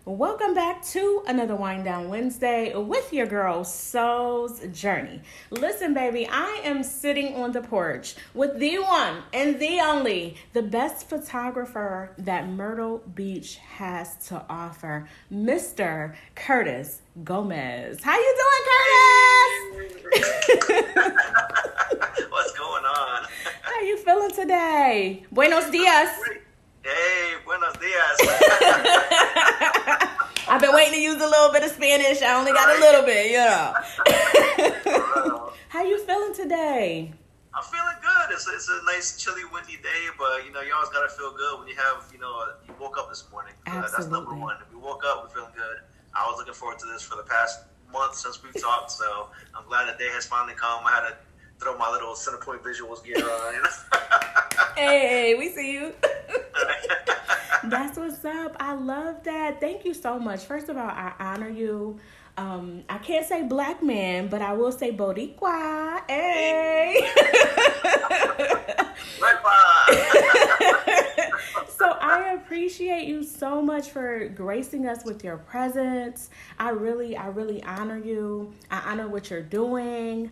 Welcome back to another Wind Down Wednesday with your girl, Soulz Journey. Listen, baby, I am sitting on the porch with the one and the only, the best photographer that Myrtle Beach has to offer, Mr. Kurtis Gomez. How you doing, Kurtis? What's going on? How you feeling today? Buenos dias. Hey, buenos dias. I've been waiting to use a little bit of Spanish. I only got a little bit, How you feeling today? I'm feeling good. It's a nice, chilly, windy day, but you always gotta feel good when you have, you woke up this morning. Absolutely. That's number one. If we woke up, we're feeling good. I was looking forward to this for the past month since we've talked, so I'm glad the day has finally come. I had to throw my little Centerpoint Visuals gear on. Hey, we see you. That's what's up. I love that. Thank you so much. First of all, I honor you. I can't say black man, but I will say Boriqua. Hey. So I appreciate you so much for gracing us with your presence. I really honor you. I honor what you're doing.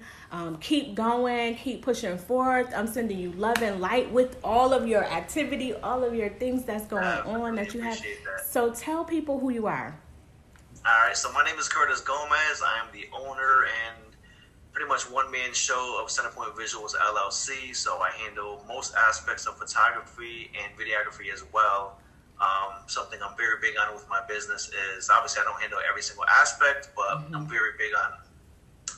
Keep going, keep pushing forth. I'm sending you love and light with all of your activity, all of your things that's going on that you have. That. So tell people who you are. All right, so my name is Kurtis Gomez. I am the owner and pretty much one-man show of Centerpoint Visuals LLC. So I handle most aspects of photography and videography as well. Something I'm very big on with my business is, obviously I don't handle every single aspect, but I'm very big on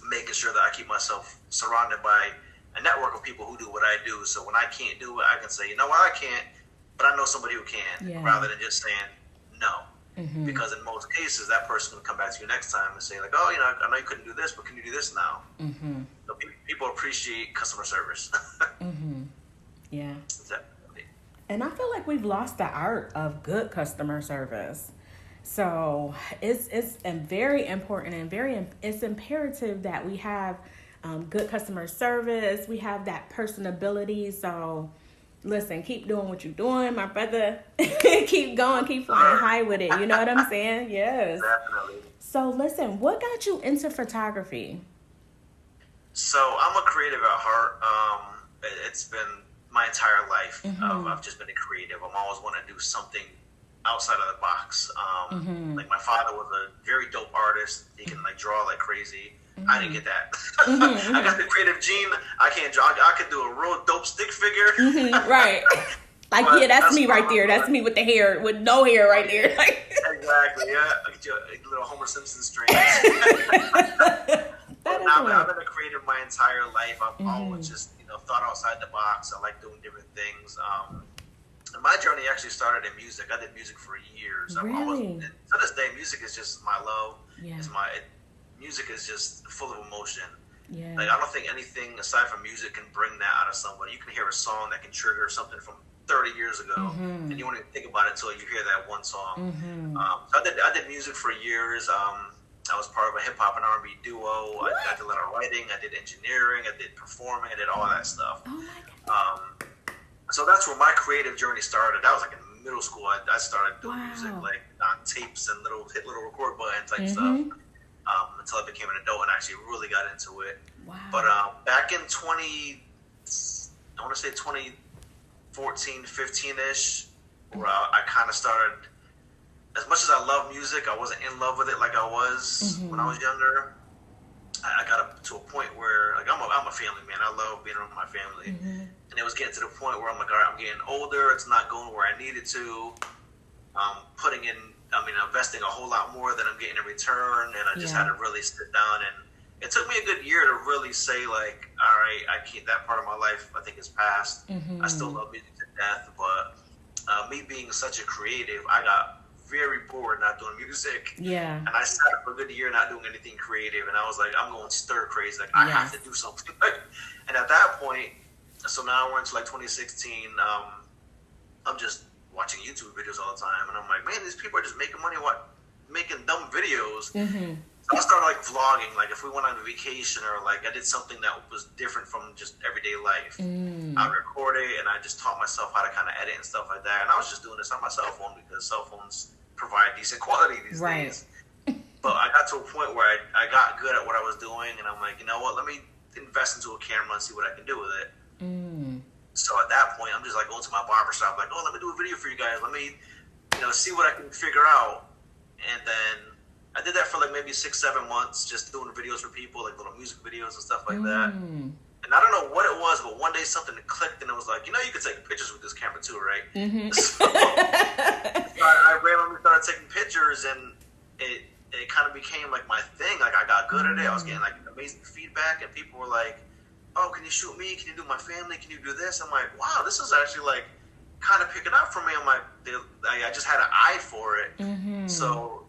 making sure that I keep myself surrounded by a network of people who do what I do. So when I can't do it, I can say, you know what, I can't, but I know somebody who can, rather than just saying no. Because in most cases, that person will come back to you next time and say, like, oh, I know you couldn't do this, but can you do this now? So people appreciate customer service. Yeah. Definitely. And I feel like we've lost the art of good customer service. So it's very important and it's imperative that we have good customer service. We have that personability. So listen, keep doing what you're doing, my brother. Keep going, keep flying high with it. You know what I'm saying? Yes. Definitely. So listen, what got you into photography? So I'm a creative at heart. It's been my entire life. I've just been a creative. I'm always wanting to do something outside of the box. Like my father was a very dope artist. He can draw like crazy. I didn't get that. I got the creative gene. I can't draw. I could do a real dope stick figure. Right. Like, yeah, that's me right there. That's me with the hair, with no hair right there. Exactly, yeah. A little Homer Simpson string. I've been a creative my entire life. I've always just, thought outside the box. I like doing different things. And my journey actually started in music. I did music for years. Really? To this day, music is just my love. Yeah. Music is just full of emotion. Yeah. I don't think anything aside from music can bring that out of somebody. You can hear a song that can trigger something from 30 years ago, and you won't even think about it until you hear that one song. So I did music for years. I was part of a hip hop and R&B duo. I did a lot of writing. I did engineering. I did performing. I did all that stuff. Oh my God. So that's where my creative journey started. That was in middle school. I started doing music on tapes and hit little record button type stuff. Until I became an adult and actually really got into it. Wow. But back in 2014, 15-ish, where I kind of started, as much as I love music, I wasn't in love with it like I was when I was younger. I got up to a point where, I'm a family man. I love being around my family. And it was getting to the point where I'm like, all right, I'm getting older. It's not going where I needed to. Investing a whole lot more than I'm getting in return, and I just had to really sit down, and it took me a good year to really say, all right, I can't, that part of my life I think is past. I still love music to death, but me being such a creative, I got very bored not doing music. Yeah. And I sat for a good year not doing anything creative, and I was like, I'm going stir crazy. I have to do something. And at that point, so now we're into 2016, I'm just watching YouTube videos all the time, and I'm like, man, these people are just making money making dumb videos. So I started vlogging, if we went on a vacation or I did something that was different from just everyday life. I would record it, and I just taught myself how to kind of edit and stuff like that. And I was just doing this on my cell phone because cell phones provide decent quality these days. But I got to a point where I got good at what I was doing, and I'm like, you know what, let me invest into a camera and see what I can do with it. So at that point, I'm just like going to my barbershop, like, oh, let me do a video for you guys. Let me, see what I can figure out. And then I did that for like maybe 6-7 months, just doing videos for people, like little music videos and stuff like that. And I don't know what it was, but one day something clicked, and it was like, you can take pictures with this camera too, right? So I randomly started taking pictures, and it kind of became like my thing. Like I got good at it. I was getting like amazing feedback, and people were like, oh, can you shoot me? Can you do my family? Can you do this? I'm like, wow, this is actually like kind of picking up for me. I'm like, I just had an eye for it. So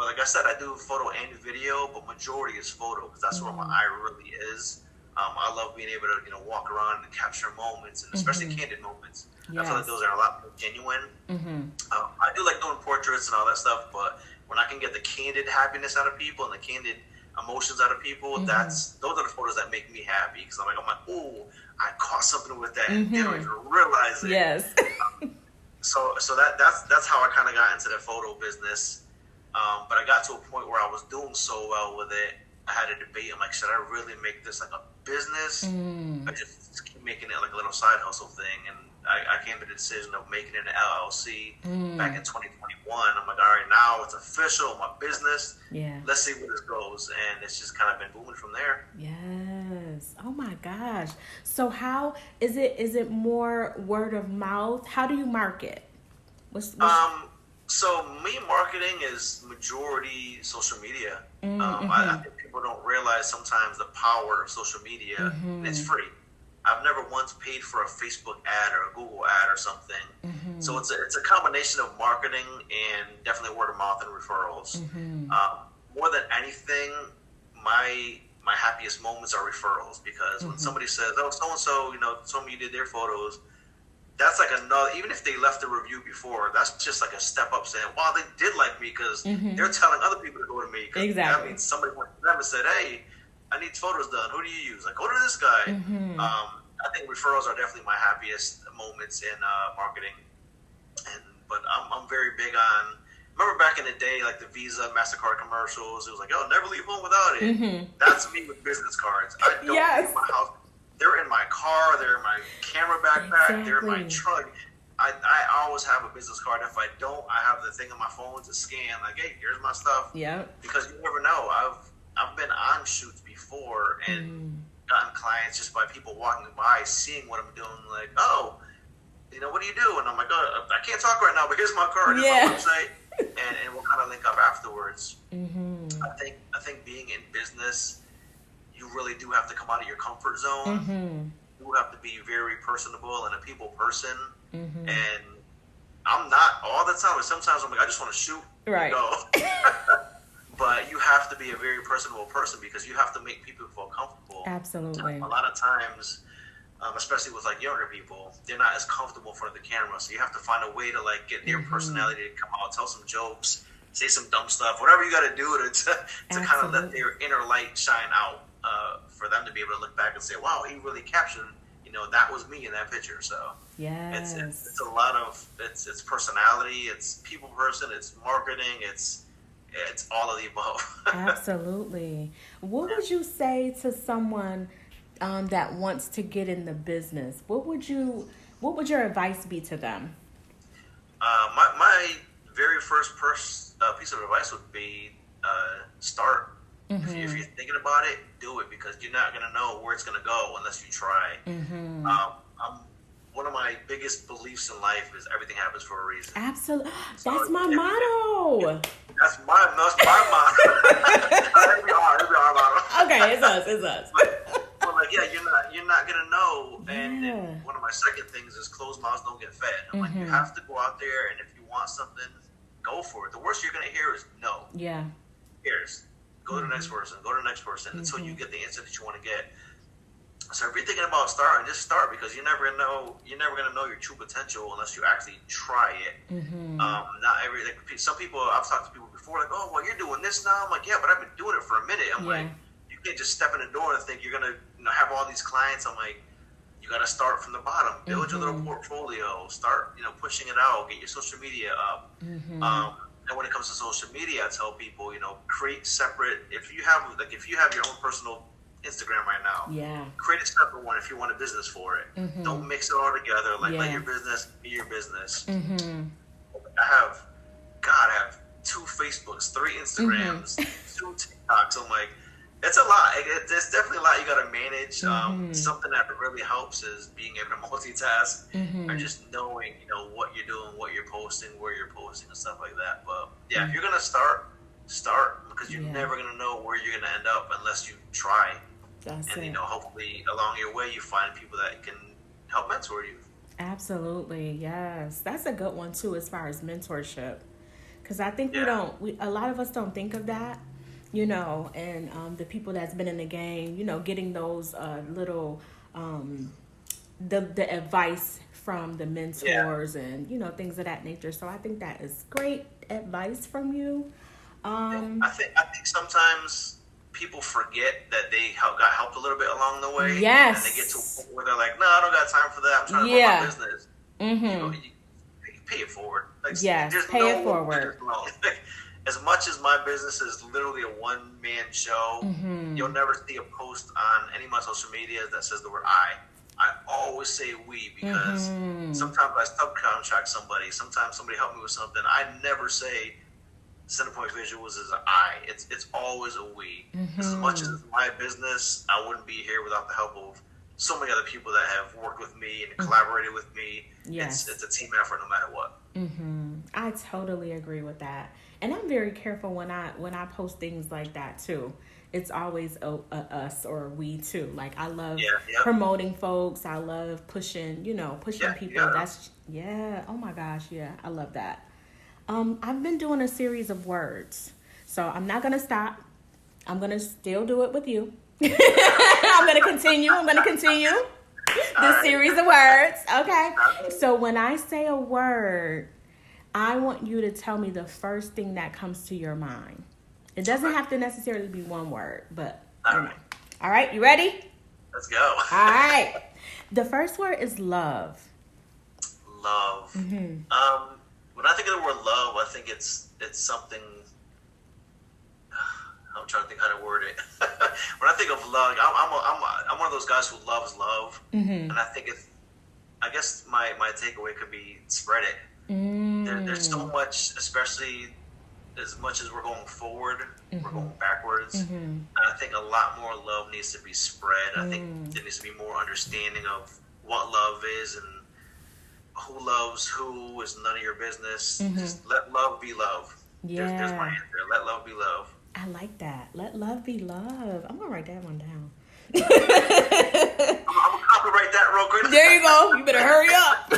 like I said, I do photo and video, but majority is photo because that's where my eye really is. I love being able to walk around and capture moments, and especially candid moments. I feel like those are a lot more genuine. I do like doing portraits and all that stuff, but when I can get the candid happiness out of people and the candid emotions out of people, those are the photos that make me happy, because I'm like, oh, I caught something with that, and they don't even realize it. Yes. So that's how I kind of got into the photo business. But I got to a point where I was doing so well with it, I had a debate. I'm like, should I really make this like a business? I just keep making it like a little side hustle thing, and I came to the decision of making it an LLC back in 2021. I'm like, all right, now it's official, my business. Yeah. Let's see where this goes, and it's just kind of been booming from there. Yes. Oh my gosh. So how is it? Is it more word of mouth? How do you market? So me marketing is majority social media. I think people don't realize sometimes the power of social media, and it's free. I've never once paid for a Facebook ad or a Google ad or something. So it's a combination of marketing and definitely word of mouth and referrals. More than anything, my happiest moments are referrals, because when somebody says, oh, so-and-so, told me you did their photos, that's like another, even if they left a review before, that's just like a step up saying, wow, they did like me, because they're telling other people to go to me. Exactly. That means somebody went to them and said, hey, I need photos done. Who do you use? Like, go to this guy. I think referrals are definitely my happiest moments in marketing. But I'm very big on, remember back in the day, like the Visa, MasterCard commercials, it was like, oh, never leave home without it. That's me with business cards. I don't leave my house. They're in my car, they're in my camera backpack, they're in my trunk. I always have a business card. If I don't, I have the thing on my phone to scan, like, hey, here's my stuff. Yeah. Because you never know. I've been on shoots before and gotten clients just by people walking by, seeing what I'm doing, like, oh, what do you do? And I'm like, oh, I can't talk right now, but here's my card, here's my website, and we'll kind of link up afterwards. I think being in business, you really do have to come out of your comfort zone. You have to be very personable and a people person. And I'm not all the time, but sometimes I'm like, I just want to shoot. Right. But you have to be a very personable person, because you have to make people feel comfortable. Absolutely. A lot of times, especially with like younger people, they're not as comfortable in front of the camera. So you have to find a way to like get their personality to come out, tell some jokes, say some dumb stuff, whatever you got to do to kind of let their inner light shine out, for them to be able to look back and say, wow, he really captured, that was me in that picture. So it's a lot of, it's personality, it's people person, it's marketing, it's all of the above. Absolutely. What would you say to someone that wants to get in the business? What would your advice be to them? My very first piece of advice would be start. If you're thinking about it, do it, because you're not going to know where it's going to go unless you try. One of my biggest beliefs in life is everything happens for a reason. Absolutely. So that's my motto. That's my motto. It'll be our motto. Okay, it's us. But like, yeah, you're not going to know. And one of my second things is closed mouths don't get fed. I'm like, you have to go out there, and if you want something, go for it. The worst you're going to hear is no. Yeah. Here's. Go to the next person, until you get the answer that you want to get. So if you're thinking about starting, just start, because you're never gonna know your true potential unless you actually try it. Some people, I've talked to people before, like, oh, well, you're doing this now. I'm like, yeah, but I've been doing it for a minute. I'm like, you can't just step in the door and think you're gonna have all these clients. I'm like, you got to start from the bottom, build your little portfolio, start pushing it out, get your social media up. And when it comes to social media, I tell people, create separate. If you have your own personal Instagram right now, create a separate one if you want a business for it. Mm-hmm. Don't mix it all together. Let your business be your business. Mm-hmm. I have 2 Facebooks, 3 Instagrams, 2 TikToks. I'm like, it's a lot. It's definitely a lot you got to manage. Something that really helps is being able to multitask and just knowing, what you're doing, what you're posting, where you're posting, and stuff like that. But yeah, if you're gonna start because you're never gonna know where you're gonna end up unless you try. And hopefully along your way you find people that can help mentor you. Absolutely, yes. That's a good one too, as far as mentorship, because I think a lot of us don't think of that. And the people that's been in the game, getting those little, the advice from the mentors and, things of that nature. So I think that is great advice from you. I think sometimes people forget that they got helped a little bit along the way. Yes. And they get to a point where they're like, no, I don't got time for that. I'm trying to run my business. Mm-hmm. You pay it forward. Pay it forward. As much as my business is literally a one-man show, you'll never see a post on any of my social media that says the word I. I always say we because sometimes I subcontract somebody. Sometimes somebody helped me with something. I never say Centerpoint Visuals is an I. It's always a we. As much as it's my business, I wouldn't be here without the help of so many other people that have worked with me and collaborated with me. Yes. It's a team effort no matter what. I totally agree with that. And I'm very careful when I post things like that too. It's always a us or we too. Like I love promoting folks. I love pushing people. That's oh my gosh, I love that. I've been doing a series of words. So I'm not gonna stop. I'm gonna still do it with you. I'm gonna continue this series of words. Okay. So when I say a word, I want you to tell me the first thing that comes to your mind. It doesn't have to necessarily be one word, but all right. All right, you ready? Let's go. All right. The first word is love. Love. When I think of the word love, I think it's something. I'm trying to think how to word it. When I think of love, I'm one of those guys who loves love, and I think I guess my takeaway could be spread it. There's so much, especially as much as we're going forward, we're going backwards. And I think a lot more love needs to be spread. I think there needs to be more understanding of what love is and who loves who is none of your business. Just let love be love. There's my answer. Let love be love. I like that. Let love be love. I'm gonna write that one down. I'm gonna copyright that real quick. There you go. You better hurry up.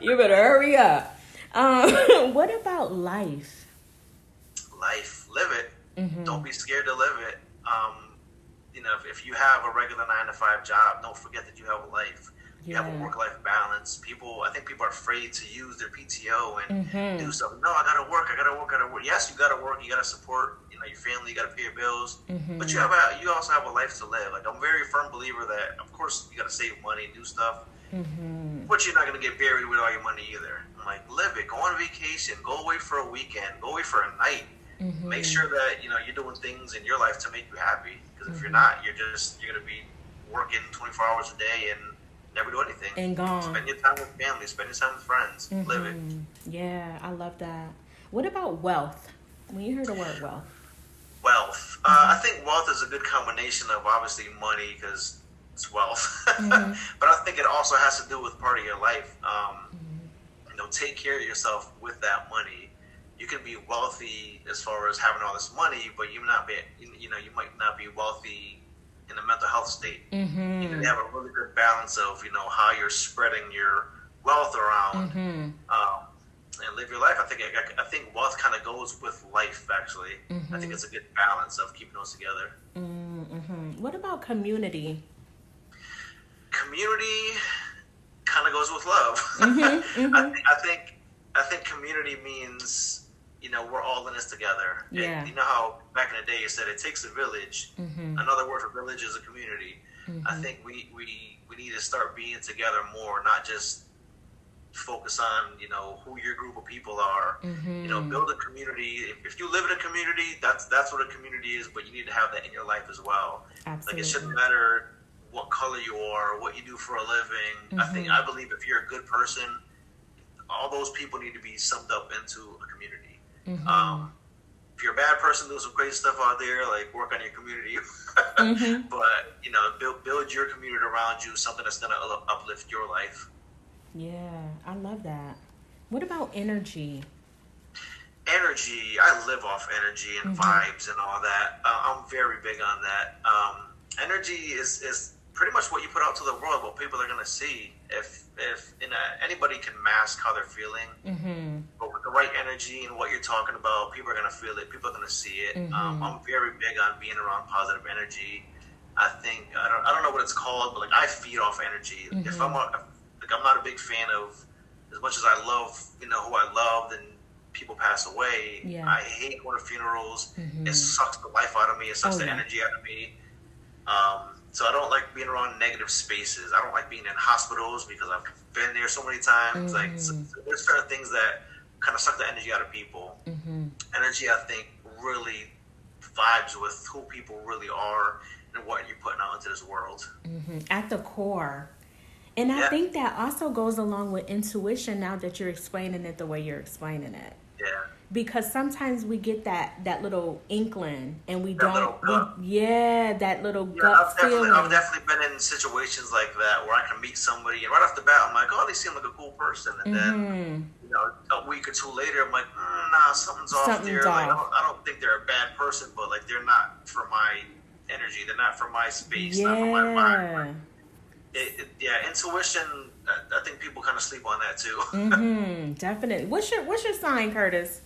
You better hurry up. What about life? Life, live it. Don't be scared to live it. If you have a regular 9-to-5 job, don't forget that you have a life. You have a work-life balance. I think people are afraid to use their PTO and do something. No, I gotta work. Yes, you gotta work. You gotta support, your family. You gotta pay your bills. But you also have a life to live. Like I'm a very firm believer that, of course, you gotta save money and do stuff. But you're not gonna get buried with all your money either. I'm like, live it. Go on vacation. Go away for a weekend. Go away for a night. Make sure that you're doing things in your life to make you happy. Because if you're not, you're gonna be working 24 hours a day and never do anything. And gone. Spend your time with family. Spend your time with friends. Live it. Yeah, I love that. What about wealth? When you hear the word wealth. Wealth. I think wealth is a good combination of obviously money because it's wealth. But I think it also has to do with part of your life. Take care of yourself with that money. You can be wealthy as far as having all this money, but you might not be wealthy in a mental health state. You need to have a really good balance of how you're spreading your wealth around and live your life. I think wealth kind of goes with life. Actually, I think it's a good balance of keeping those together. What about community? Community kind of goes with love. I think community means we're all in this together. Yeah. You know how back in the day you said it takes a village. Another word for village is a community. I think we need to start being together more, not just focus on, you know, who your group of people are. You know, build a community. If you live in a community, that's what a community is, but you need to have that in your life as well. Absolutely. Like, it shouldn't matter what color you are, what you do for a living. I believe if you're a good person, all those people need to be summed up into a community. If you're a bad person, doing some great stuff out there, like work on your community. But, you know, build your community around you, something that's going to uplift your life. Yeah, I love that. What about energy? Energy, I live off energy and vibes and all that. I'm very big on that. Energy is pretty much what you put out to the world, what people are going to see. If anybody can mask how they're feeling, but with the right energy and what you're talking about, people are going to feel it. People are going to see it. I'm very big on being around positive energy. I think I don't know what it's called, but like, I feed off energy. If I'm not a big fan of, as much as I love, you know, who I loved and people pass away. I hate going to funerals. It sucks the life out of me. It sucks the energy out of me. So I don't like being around negative spaces. I don't like being in hospitals because I've been there so many times. Like, so there's certain things that kind of suck the energy out of people. Energy, I think, really vibes with who people really are and what you're putting out into this world. At the core. And I think that also goes along with intuition, now that you're explaining it the way you're explaining it. Yeah. Because sometimes we get that little inkling and we that little gut feeling. I've definitely been in situations like that where I can meet somebody and right off the bat I'm like, oh, they seem like a cool person. And then, you know, a week or two later I'm like, nah, something's off there. Like, I don't think they're a bad person, but like, they're not for my energy. They're not for my space, not for my environment. Intuition. I think people kind of sleep on that too. Definitely. What's your sign, Curtis?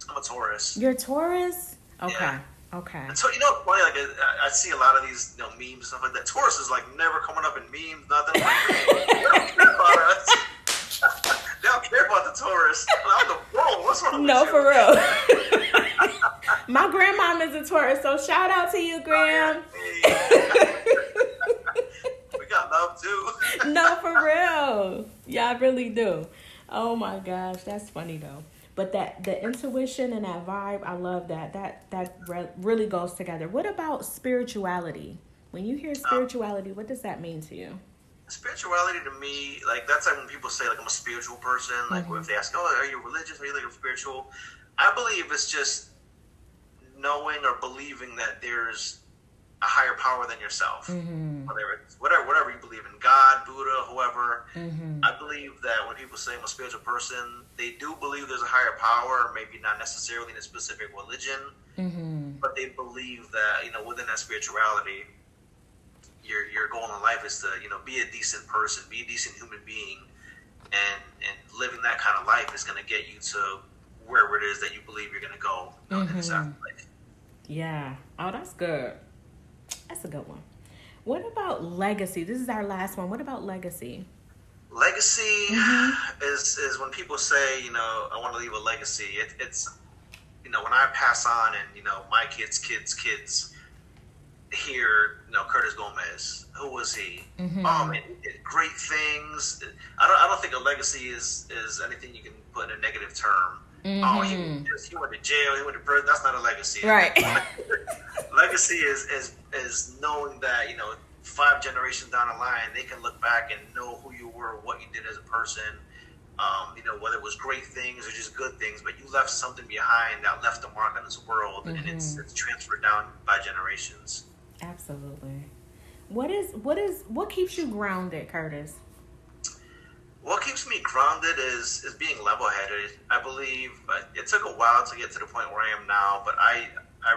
I'm a Taurus. You're a Taurus? Okay. Yeah. Okay. And so, you know, funny, like, I see a lot of these, you know, memes and stuff like that. Taurus is like never coming up in memes, nothing. Like, they don't care about us. They don't care about the Taurus. I'm the whoa. What's wrong with you? No, for real. My grandmom is a Taurus, so shout out to you, Gram. Got love too. No, for real. Y'all really do. Oh my gosh, that's funny though. But the intuition and that vibe, I love that. That really goes together. What about spirituality? When you hear spirituality, what does that mean to you? Spirituality to me, like, that's like when people say like I'm a spiritual person. Like, if they ask, oh, are you religious? Are you like spiritual? I believe it's just knowing or believing that there's a higher power than yourself, whatever you believe in, God, Buddha, whoever. I believe that when people say I'm a spiritual person, they do believe there's a higher power, maybe not necessarily in a specific religion, but they believe that, you know, within that spirituality, your goal in life is to, you know, be a decent person, be a decent human being, and living that kind of life is going to get you to wherever it is that you believe you're going to go in this afterlife. Yeah. Oh, that's good. That's a good one. What about legacy? This is our last one. What about legacy? Legacy is when people say, you know, I want to leave a legacy. It's, you know, when I pass on and, you know, my kids hear, you know, Kurtis Gomez, who was he? Oh man, he did great things. I don't think a legacy is anything you can put in a negative term. Oh, he went to jail, he went to prison. That's not a legacy. Right. Legacy is knowing that, you know, 5 generations down the line, they can look back and know who you were, what you did as a person. You know, whether it was great things or just good things, but you left something behind that left a mark on this world, and it's transferred down by generations. Absolutely. What keeps you grounded, Kurtis? What keeps me grounded is being level-headed. I believe it took a while to get to the point where I am now, but I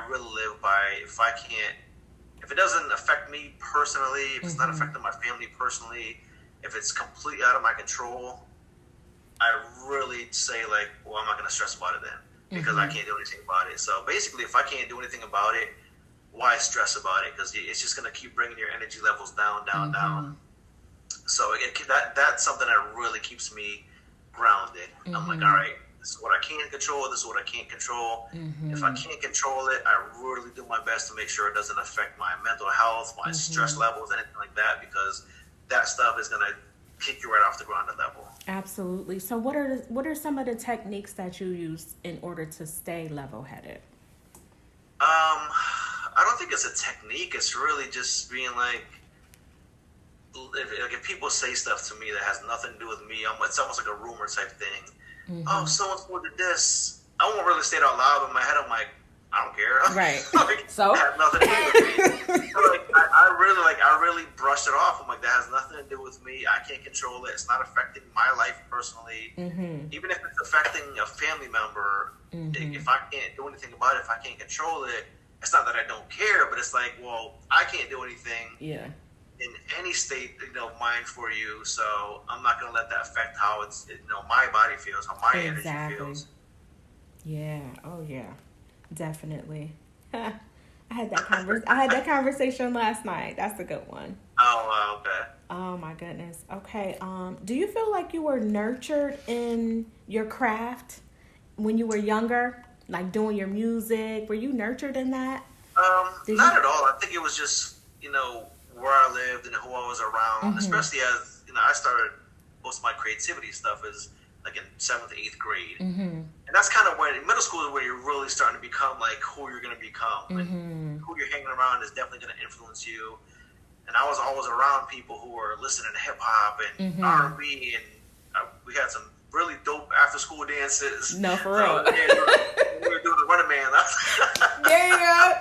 really live by, if it doesn't affect me personally, if it's not affecting my family personally, if it's completely out of my control, I really say, like, well, I'm not going to stress about it then, because I can't do anything about it. So basically, if I can't do anything about it, why stress about it? Because it's just going to keep bringing your energy levels down. So that's something that really keeps me grounded. I'm like, all right, this is what I can control, this is what I can't control. If I can't control it, I really do my best to make sure it doesn't affect my mental health, my stress levels, anything like that, because that stuff is going to kick you right off the grounded level. Absolutely. So what are some of the techniques that you use in order to stay level-headed? I don't think it's a technique. It's really just being like, if people say stuff to me that has nothing to do with me, it's almost like a rumor type thing. Mm-hmm. Oh, so-and-so did this. I won't really say it out loud, but in my head I'm like, I don't care. Right. Like, So? it has nothing to do with me. So, like, I really brushed it off. I'm like, that has nothing to do with me. I can't control it. It's not affecting my life personally. Mm-hmm. Even if it's affecting a family member, if I can't do anything about it, if I can't control it, it's not that I don't care, but it's like, well, I can't do anything. Yeah. In any state, mind for you, so I'm not going to let that affect how my body feels, how my energy feels. Yeah. Oh yeah. Definitely. I had that conversation last night. That's a good one. Oh, okay. Oh my goodness. Okay. Do you feel like you were nurtured in your craft when you were younger, like doing your music? Were you nurtured in that? Not at all. I think it was just where I lived and who I was around. Especially as I started most of my creativity stuff is like in 7th, 8th grade. And that's kind of when middle school is where you're really starting to become like who you're going to become. And who you're hanging around is definitely going to influence you. And I was always around people who were listening to hip hop and R&B, and we had some really dope after school dances. No, for real. We were doing the Running Man. There you go.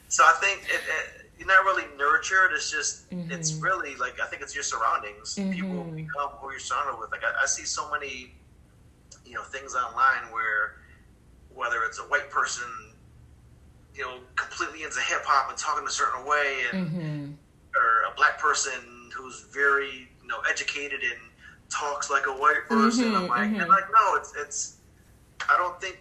So I think you're not really nurtured. It's just, it's really like, I think it's your surroundings. People become who you're surrounded with. Like I see so many, things online where whether it's a white person, completely into hip hop and talking a certain way, and or a black person who's very, educated and talks like a white person. I'm like, and like, no, it's. I don't think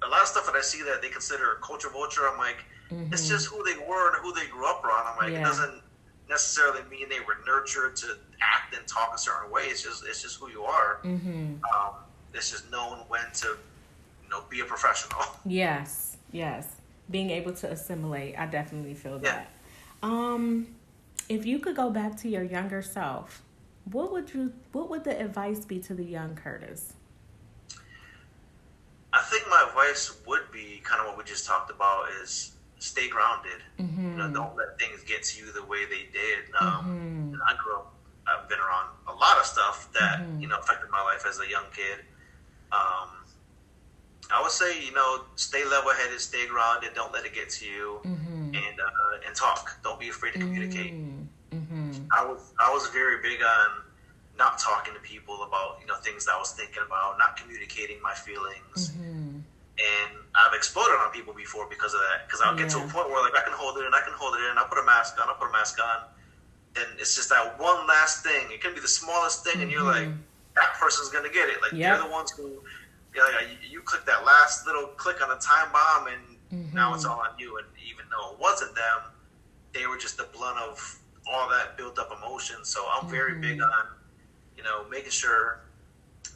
a lot of stuff that I see that they consider culture vulture. I'm like, it's just who they were and who they grew up around. I'm like, it doesn't necessarily mean they were nurtured to act and talk a certain way. It's just who you are. It's just knowing when to, be a professional. Yes. Being able to assimilate. I definitely feel that. If you could go back to your younger self, what would the advice be to the young Kurtis? I think my advice would be kind of what we just talked about is stay grounded. Don't let things get to you the way they did. I've been around a lot of stuff that, affected my life as a young kid. I would say, stay level-headed, stay grounded, don't let it get to you, and talk. Don't be afraid to communicate. I was very big on not talking to people about, things that I was thinking about, not communicating my feelings. And I've exploded on people before because of that. Because I'll get to a point where, like, I can hold it in, I'll put a mask on, and it's just that one last thing. It can be the smallest thing, and you're like, that person's going to get it. Like, they're the ones who, you click that last little click on the time bomb, and now it's all on you. And even though it wasn't them, they were just the blunt of all that built up emotion. So I'm very big on, making sure,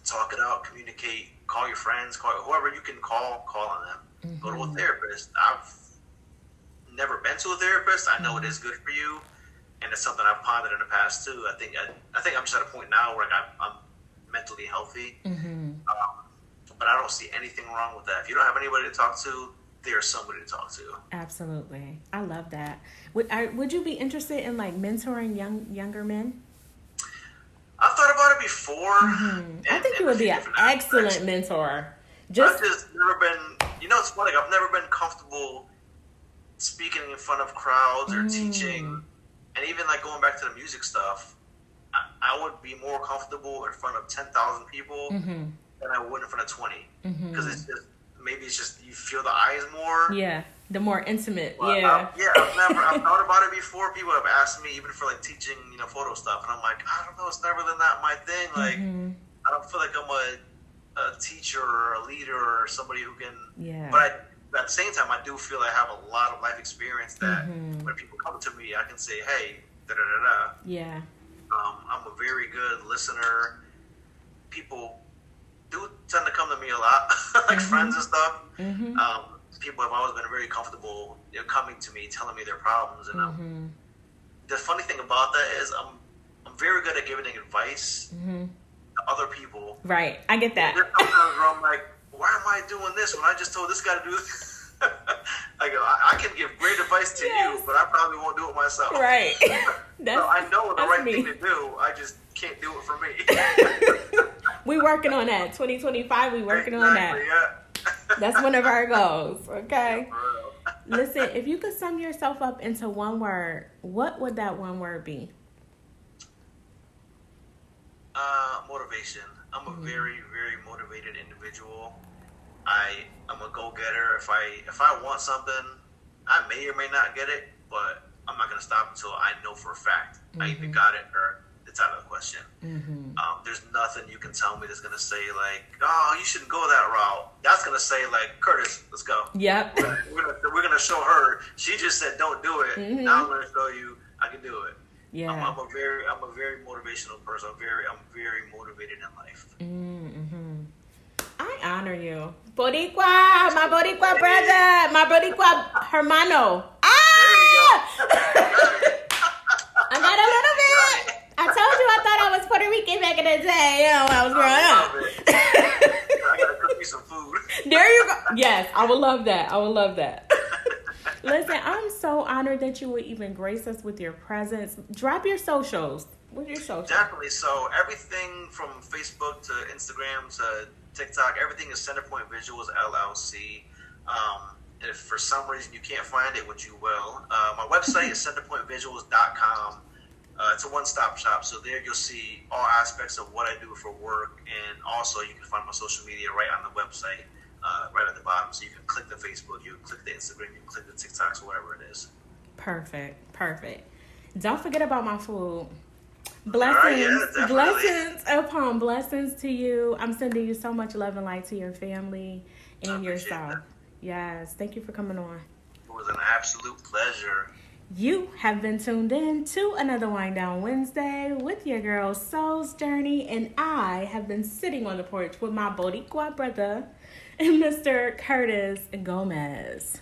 talk it out, communicate, call your friends, call whoever you can call on them. Go to a therapist. I've never been to a therapist. I know it is good for you, and it's something I've pondered in the past too. I think I'm just at a point now where I'm mentally healthy, but I don't see anything wrong with that. If you don't have anybody to talk to, there's somebody to talk to. Absolutely, I love that. Would you be interested in like mentoring younger men? I've thought about it before. I think you would be an excellent mentor. I've just never been, it's funny, I've never been comfortable speaking in front of crowds or teaching. And even like going back to the music stuff, I would be more comfortable in front of 10,000 people than I would in front of 20. Because it's just you feel the eyes more. Yeah, the more intimate. Well, I've thought about it before. People have asked me, even for like teaching, photo stuff, and I'm like, I don't know, it's never been that my thing. Like, I don't feel like I'm a teacher or a leader or somebody who can. Yeah. But at the same time, I do feel I have a lot of life experience that when people come to me, I can say, hey, da da da da. Yeah. I'm a very good listener. People do tend to come to me a lot, like friends and stuff. People have always been very comfortable coming to me, telling me their problems. And the funny thing about that is I'm very good at giving advice to other people. Right. I get that. There's sometimes where I'm like, why am I doing this when I just told this guy to do this? I go, I can give great advice to you, but I probably won't do it myself. Right. So I know the right thing to do. I just can't do it for me. We working on that. 2025, we working on that. Yeah. That's one of our goals, okay? Yeah, Listen, if you could sum yourself up into one word, what would that one word be? Motivation. I'm a very, very motivated individual. I'm a go-getter. If I want something, I may or may not get it, but I'm not gonna stop until I know for a fact I either got it or it's out of the question. There's nothing you can tell me that's gonna say like, oh, you shouldn't go that route. That's gonna say like, Curtis, let's go. Yep. We're gonna show her. She just said don't do it. Now I'm gonna show you I can do it. Yeah. I'm a very motivational person. I'm very motivated in life. I honor you. Boriqua, my Boriqua brother, my Boriqua Hermano. I got a little bit. I told you I thought I was Puerto Rican back in the day, when I was growing up. I gotta cook me some food. There you go. Yes, I would love that. Listen, I'm so honored that you would even grace us with your presence. Drop your socials. What's your social? Definitely. So everything from Facebook to Instagram to TikTok, everything is Centerpoint Visuals LLC. If for some reason you can't find it, which you will, my website is centerpointvisuals.com. It's a one-stop shop, so there you'll see all aspects of what I do for work, and also you can find my social media right on the website, right at the bottom. So you can click the Facebook, you can click the Instagram, you can click the TikToks, whatever it is. Perfect. Don't forget about my food. Blessings, blessings upon blessings to you. I'm sending you so much love and light to your family and yourself. That. Yes, thank you for coming on. It was an absolute pleasure. You have been tuned in to another Wind Down Wednesday with your girl Soulz Journey, and I have been sitting on the porch with my Boriqua brother and Mr. Kurtis Gomez.